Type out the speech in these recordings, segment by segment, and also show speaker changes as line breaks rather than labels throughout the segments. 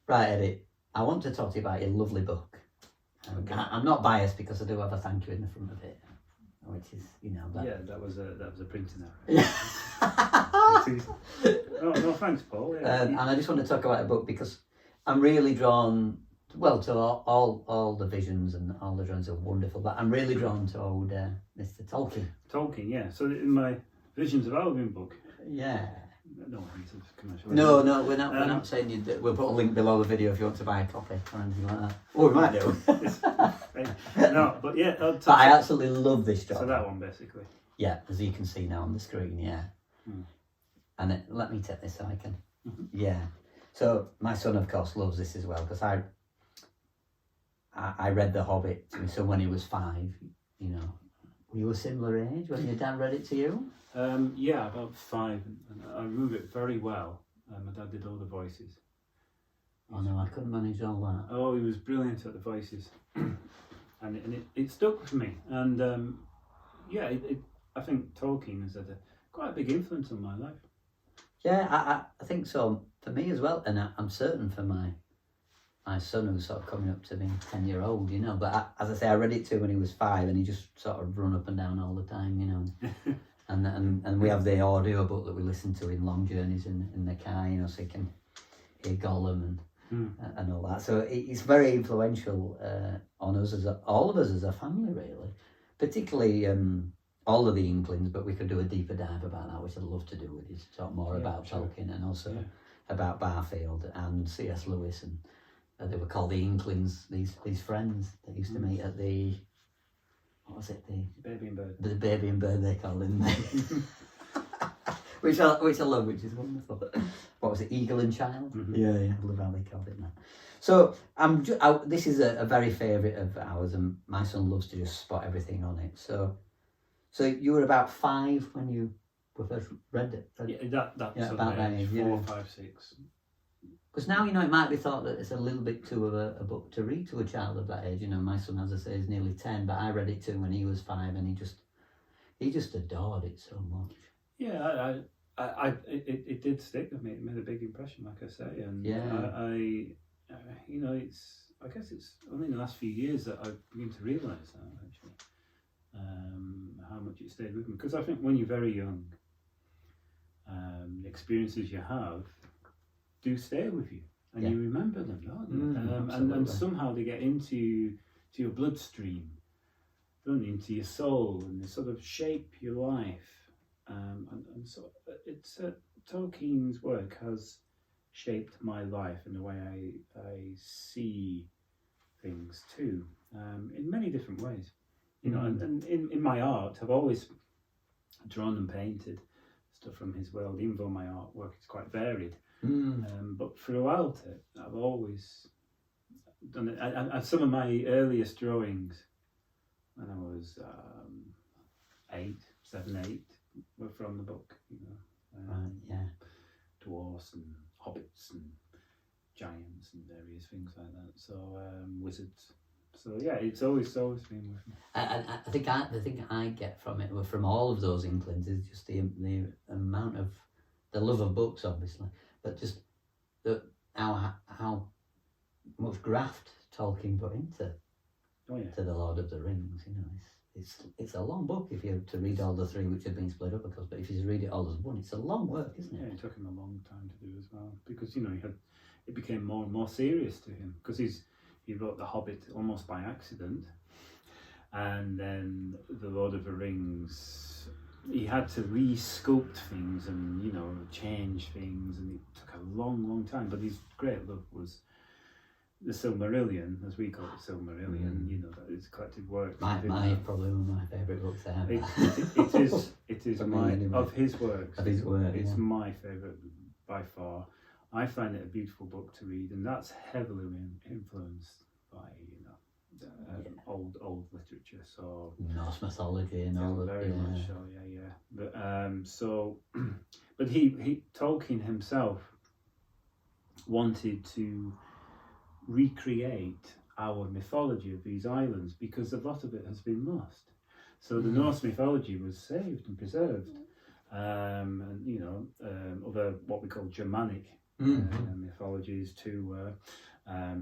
Right, Eddie, I want to talk to you about your lovely book. I'm not biased because I do have a thank you in the front of it, which is, that.
Yeah, that was a printing error.
Yeah.
No, thanks, Paul. Yeah,
and I just want to talk about a book because I'm really drawn, to all the visions and all the drawings are wonderful, but I'm really drawn to old Mr. Tolkien.
Tolkien, yeah. So in my Visions of Albion book.
Yeah.
No, it's commercial.
No, we're not saying you. We'll put a link below the video if you want to buy a copy or anything like that. Oh, we might do.
No, but yeah.
But I absolutely love this job.
So that one, basically.
Yeah, as you can see now on the screen, yeah. And let me take this so I can. Yeah. So my son, of course, loves this as well because I read The Hobbit to my son when he was 5. Were you a similar age when your dad read it to you?
Yeah, about 5, and I remember it very well. My dad did all the voices.
Oh no, I couldn't manage all that.
Oh, he was brilliant at the voices, and it stuck with me. And yeah, I think Tolkien has had quite a big influence on my life.
Yeah, I think so for me as well, and I'm certain for my son who's sort of coming up to being 10-year-old, But as I say, I read it to him when he was 5, and he just sort of run up and down all the time, And we have the audio book that we listen to in long journeys in the car, so you can hear Gollum and all that. So it's very influential on us all of us as a family, really. Particularly all of the Inklings, but we could do a deeper dive about that, which I'd love to do with you, to talk more about Tolkien and also about Barfield and C.S. Lewis, and they were called the Inklings. These friends that used to meet at the. What was it? The
Baby and Bird.
The Baby and Bird they called him. which I love, which is wonderful. What was it? Eagle and Child. Yeah, I love how they called it that. So this is a very favourite of ours, and my son loves to just spot everything on it. So you were about 5 when you first read it.
Yeah, that's
about that age.
4, 5, 6.
Because now, it might be thought that it's a little bit too of a book to read to a child of that age. My son, as I say, is nearly 10, but I read it to him when he was 5, and he just adored it so much.
Yeah, it did stick with me. It made a big impression, like I say, and I guess it's only in the last few years that I've begun to realise that actually, how much it stayed with me. Because I think when you're very young, the experiences you have do stay with you, and you remember them, don't you? And somehow they get into your bloodstream, don't they? Into your soul, and they sort of shape your life. And so it's Tolkien's work has shaped my life in the way I see things too, in many different ways. And in my art, I've always drawn and painted stuff from his world, even though my artwork is quite varied. But throughout it, I've always done it. And some of my earliest drawings, when I was 7, 8, were from the book. Dwarfs and hobbits and giants and various things like that. So wizards. So yeah, it's always been with me.
I think the thing I get from it, from all of those Inklings, is just the amount of the love of books, obviously, but just how much graft Tolkien put into to the Lord of the Rings. It's a long book if you're to read all the 3, which have been split up, of course. But if you read it all as one, it's a long work, isn't it?
Yeah, it took him a long time to do as well, because it became more and more serious to him, because he wrote The Hobbit almost by accident, and then The Lord of the Rings, he had to re-sculpt things and change things, and it took a long time. But his great love was the Silmarillion, as we call it, Silmarillion. That is collected works.
Probably one of my favourite books ever.
It is
anyway.
Of his works.
Of his work,
it's my favourite by far. I find it a beautiful book to read, and that's heavily influenced by old literature. So
Norse mythology and all of
very much so. Yeah. But but he Tolkien himself wanted to recreate our mythology of these islands, because a lot of it has been lost. So the Norse mythology was saved and preserved, and other what we call Germanic mythologies too.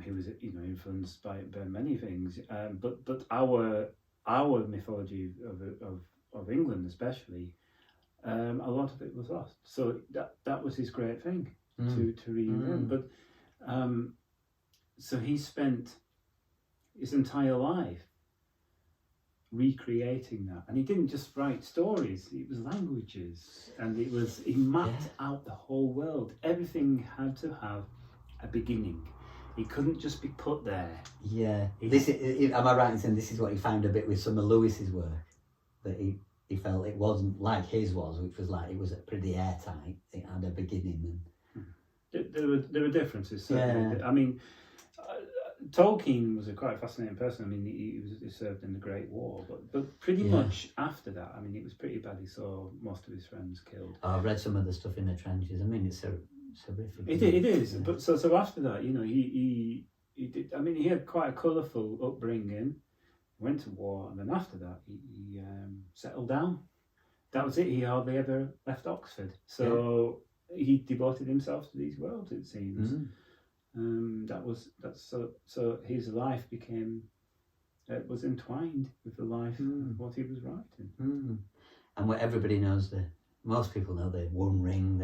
He was, influenced by many things. But our mythology of England, especially, a lot of it was lost. So that was his great thing to reinvent. But so he spent his entire life recreating that, and he didn't just write stories, it was languages, and he mapped out the whole world. Everything had to have a beginning. It couldn't just be put there.
Am I right in saying this is what he found a bit with some of Lewis's work, that he felt it wasn't like his was, which was like it was pretty airtight, it had a beginning and
there were differences certainly. I mean, Tolkien was a quite fascinating person. I mean, he served in the Great War, but pretty much after that, I mean, it was pretty bad. He saw most of his friends killed.
I've read some of the stuff in the trenches. I mean, it's horrific.
It is. Yeah. But so after that, he did. I mean, he had quite a colourful upbringing. Went to war, and then after that, he settled down. That was it. He hardly ever left Oxford. So he devoted himself to these worlds, it seems. So his life was entwined with the life of what he was writing.
And what everybody knows, most people know the One Ring.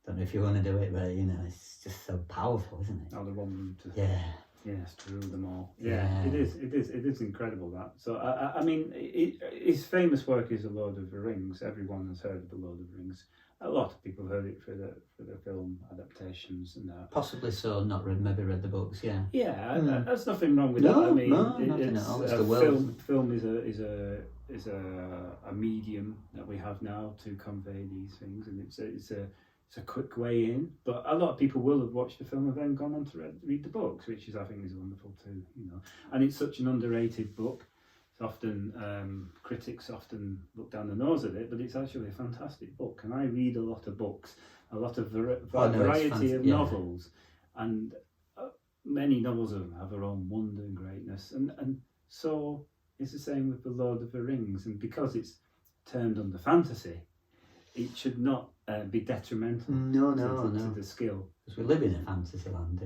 Don't know if you want to do it, but it's just so powerful, isn't it?
Oh, the one ring to yes, to rule them all. It is incredible that. So I mean, his famous work is The Lord of the Rings. Everyone has heard of The Lord of the Rings. A lot of people heard it for the film adaptations and that.
Possibly so. Not maybe read the books. Yeah.
There's nothing wrong with that. I mean,
nothing at all. It's the world.
Film is a medium that we have now to convey these things, and it's a quick way in. But a lot of people will have watched the film and then gone on to read the books, which I think is wonderful too. And it's such an underrated book. Often critics often look down the nose at it, but it's actually a fantastic book. And I read a lot of books, a lot of variety of novels, and many novels of them have their own wonder and greatness. And so it's the same with The Lord of the Rings. And because it's termed under fantasy, it should not be detrimental to the skill. Because
we live in a fantasy land,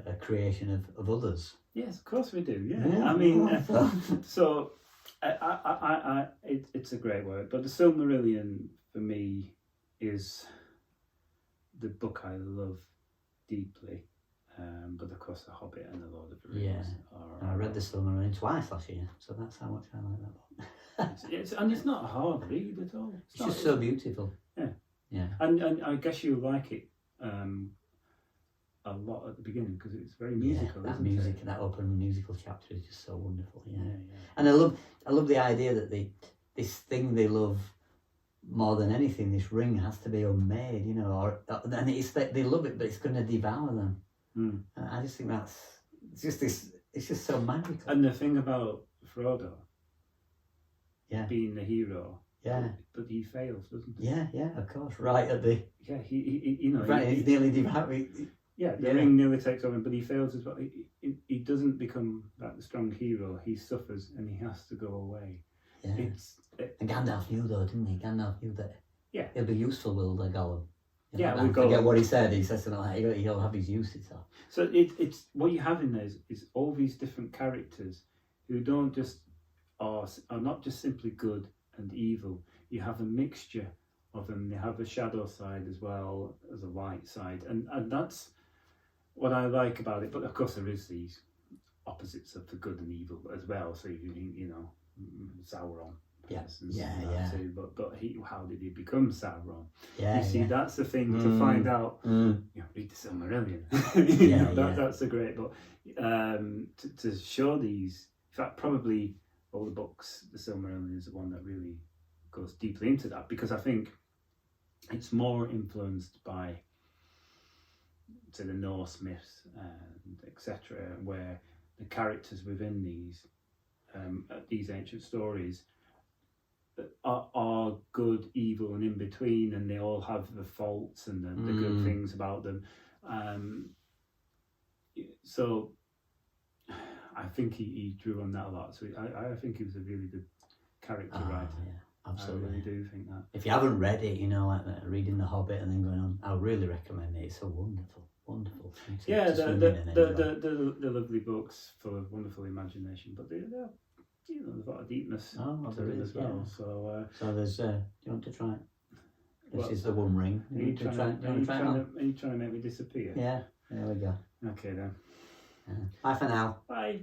a creation of others.
Yes, of course we do. Yeah. I mean, so it's a great work. But the Silmarillion for me is the book I love deeply. But of course, The Hobbit and The Lord of the Rings.
I read the Silmarillion twice last year, so that's how much I like that book.
And it's not a hard read at all.
It's just so beautiful.
Yeah. And I guess you like it a lot at the beginning because it's very musical.
That open musical chapter is just so wonderful. And I love the idea that this thing they love more than anything, this ring, has to be unmade, and it's that they love it, but it's going to devour them. And I just think it's just so magical.
And the thing about Frodo, being the hero, but he fails, doesn't he?
Yeah, of course. Right at the
he's
nearly devoured.
The ring nearly takes over him, but he fails as well. He doesn't become that strong hero. He suffers and he has to go away.
And Gandalf knew though, didn't he? Gandalf knew that it'll be useful with Gollum.
I
forget what he said. He said something like he'll have his uses.
So it's what you have in there is all these different characters who don't just are not just simply good and evil. You have a mixture of them. They have a shadow side as well as a light side, and that's what I like about it. But of course, there is these opposites of the good and evil as well. So Sauron. Too. But how did he become Sauron? That's the thing to find out. Read the Silmarillion. That's a great book. To show these. In fact, probably all the books, the Silmarillion is the one that really goes deeply into that, because I think it's more influenced by, say, the Norse myths and etc., where the characters within these ancient stories are good, evil, and in between, and they all have the faults and the good things about them. So I think he drew on that a lot. So I think he was a really good character writer.
Absolutely.
I really do think that.
If you haven't read it, you know, like reading The Hobbit and then going on, I really recommend it. It's a wonderful thing
the lovely books full of wonderful imagination, but they've got a deepness to them as well. So
there's, do you want to try it? This is the One Ring.
Are you trying to make me disappear?
Yeah, there we go.
Okay then.
Bye for now.
Bye.